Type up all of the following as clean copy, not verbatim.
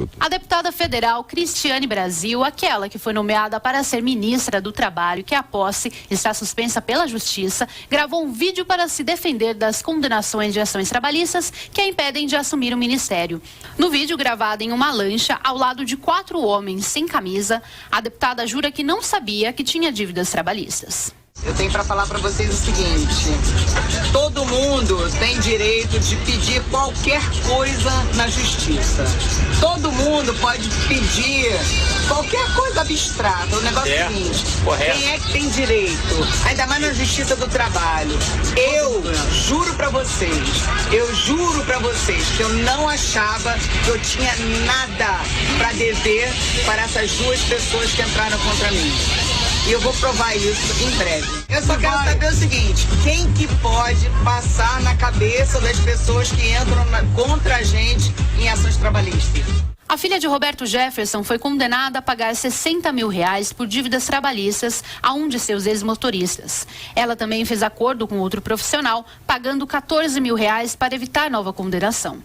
escuto. A deputada federal Cristiane Brasil, aquela que foi nomeada para ser ministra do Trabalho, que a posse está suspensa pela Justiça, gravou um vídeo para se defender das condenações de ações trabalhistas que a impedem de assumir o ministério. No vídeo, gravado em uma lancha, ao lado de 4 homens sem camisa, a deputada jura que não sabia que tinha dívidas trabalhistas. Eu tenho para falar para vocês o seguinte: todo mundo tem direito de pedir qualquer coisa na justiça. Todo mundo pode pedir qualquer coisa abstrata. O negócio é o seguinte: quem é que tem direito? Ainda mais na justiça do trabalho. Eu juro para vocês que eu não achava que eu tinha nada para dever para essas 2 pessoas que entraram contra mim. E eu vou provar isso em breve. Eu só quero saber o seguinte: quem que pode passar na cabeça das pessoas que entram contra a gente em ações trabalhistas? A filha de Roberto Jefferson foi condenada a pagar R$60 mil por dívidas trabalhistas a um de seus ex-motoristas. Ela também fez acordo com outro profissional, pagando R$14 mil para evitar nova condenação.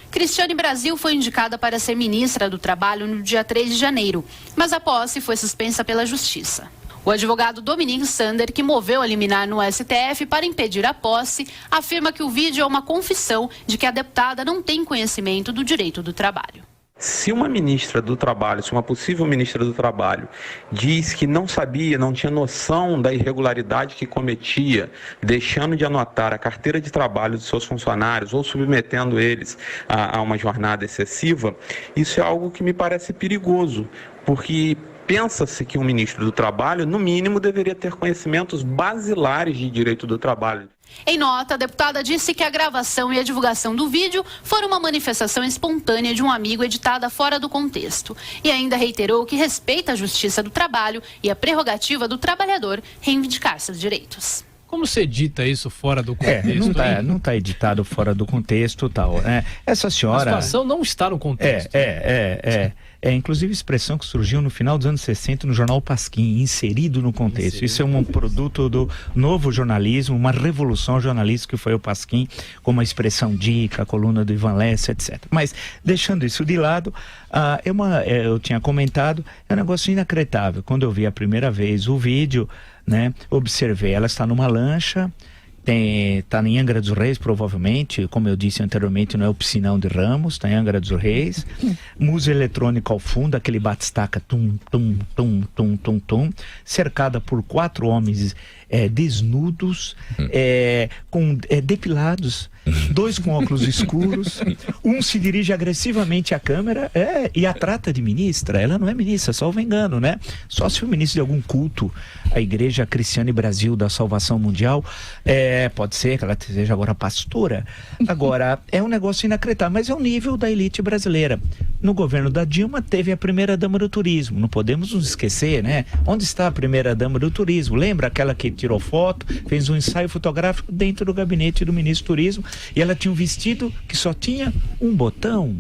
Cristiane Brasil foi indicada para ser ministra do Trabalho no dia 3 de janeiro, mas a posse foi suspensa pela Justiça. O advogado Dominique Sander, que moveu a liminar no STF para impedir a posse, afirma que o vídeo é uma confissão de que a deputada não tem conhecimento do direito do trabalho. Se uma ministra do Trabalho, se uma possível ministra do Trabalho diz que não sabia, não tinha noção da irregularidade que cometia, deixando de anotar a carteira de trabalho dos seus funcionários ou submetendo eles a uma jornada excessiva, isso é algo que me parece perigoso, porque pensa-se que um ministro do Trabalho, no mínimo, deveria ter conhecimentos basilares de direito do trabalho. Em nota, a deputada disse que a gravação e a divulgação do vídeo foram uma manifestação espontânea de um amigo editada fora do contexto. E ainda reiterou que respeita a justiça do trabalho e a prerrogativa do trabalhador reivindicar seus direitos. Como você edita isso fora do contexto? Não está editado fora do contexto tal. Essa senhora... A situação não está no contexto. Inclusive expressão que surgiu no final dos anos 60 no jornal Pasquim, inserido no contexto. Isso é um produto do novo jornalismo, uma revolução jornalística que foi o Pasquim, como a expressão dica, a coluna do Ivan Lessa, etc. Mas, deixando isso de lado, eu tinha comentado, é um negócio inacreditável. Quando eu vi a primeira vez o vídeo, né, observei, ela está numa lancha, está em Angra dos Reis, provavelmente, como eu disse anteriormente, não é o Piscinão de Ramos, está em Angra dos Reis, música eletrônica ao fundo, aquele batistaca tum, tum, tum, tum, tum, tum, cercada por 4 homens desnudos, depilados, 2 com óculos escuros, um se dirige agressivamente à câmera e a trata de ministra. Ela não é ministra, salvo engano, né? Só se for ministro de algum culto, a Igreja Cristiane Brasil da Salvação Mundial, pode ser que ela seja agora pastora. Agora, é um negócio inacreditável, mas é o nível da elite brasileira. No governo da Dilma teve a primeira-dama do turismo, não podemos nos esquecer, né? Onde está a primeira-dama do turismo? Lembra aquela que tirou foto, fez um ensaio fotográfico dentro do gabinete do ministro do turismo, e ela tinha um vestido que só tinha um botão,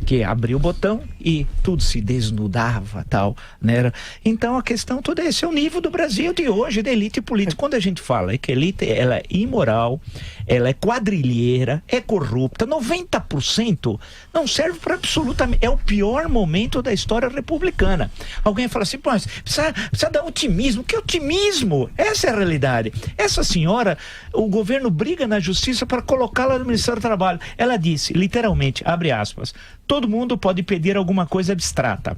que abria o botão e tudo se desnudava, tal, né? Então a questão toda é esse, é o nível do Brasil de hoje, da elite política. Quando a gente fala que a elite, ela é imoral, ela é quadrilheira, é corrupta, 90% não serve para absolutamente, é o pior momento da história republicana. Alguém fala assim, pô, precisa dar otimismo. Que otimismo? Essa é a realidade. Essa senhora, o governo briga na justiça para colocá-la no Ministério do Trabalho. Ela disse, literalmente, abre aspas, todo mundo pode pedir alguma coisa abstrata,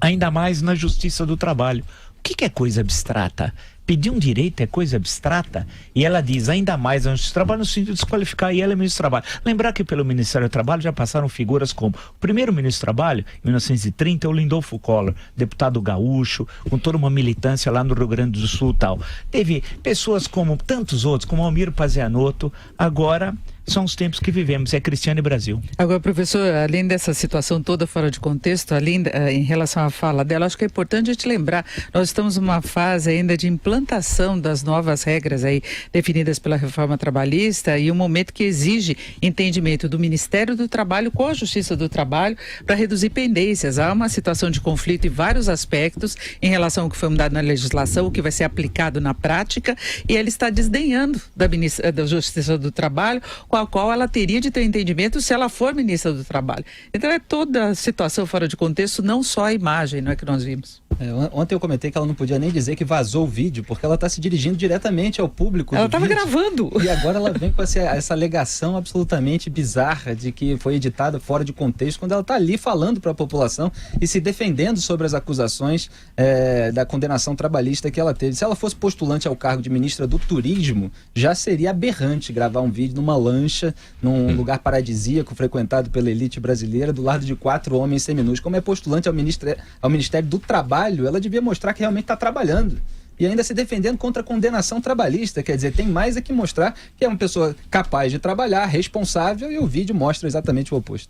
ainda mais na justiça do trabalho. O que é coisa abstrata? Pedir um direito é coisa abstrata? E ela diz, ainda mais na justiça do trabalho, no sentido de desqualificar, e ela é ministro do Trabalho. Lembrar que pelo Ministério do Trabalho já passaram figuras como o primeiro ministro do Trabalho, em 1930, o Lindolfo Collor, deputado gaúcho, com toda uma militância lá no Rio Grande do Sul e tal. Teve pessoas como tantos outros, como Almir Pazianotto. Agora são os tempos que vivemos, é Cristiane Brasil. Agora, professor, além dessa situação toda fora de contexto, além em relação à fala dela, acho que é importante a gente lembrar, nós estamos numa fase ainda de implantação das novas regras aí definidas pela reforma trabalhista e um momento que exige entendimento do Ministério do Trabalho com a Justiça do Trabalho para reduzir pendências. Há uma situação de conflito em vários aspectos em relação ao que foi mudado na legislação, o que vai ser aplicado na prática, e ele está desdenhando da Justiça do Trabalho com a qual ela teria de ter entendimento se ela for ministra do Trabalho. Então é toda a situação fora de contexto, não só a imagem, não é, que nós vimos. Ontem eu comentei que ela não podia nem dizer que vazou o vídeo, porque ela está se dirigindo diretamente ao público. Ela estava gravando. E agora ela vem com essa alegação absolutamente bizarra de que foi editada fora de contexto, quando ela está ali falando para a população e se defendendo sobre as acusações da condenação trabalhista que ela teve. Se ela fosse postulante ao cargo de ministra do Turismo, já seria aberrante gravar um vídeo numa lancha, num lugar paradisíaco frequentado pela elite brasileira, do lado de 4 homens seminus. Como é postulante ao Ministério do Trabalho, ela devia mostrar que realmente está trabalhando. E ainda se defendendo contra a condenação trabalhista. Quer dizer, tem mais é que mostrar que é uma pessoa capaz de trabalhar, responsável, e o vídeo mostra exatamente o oposto.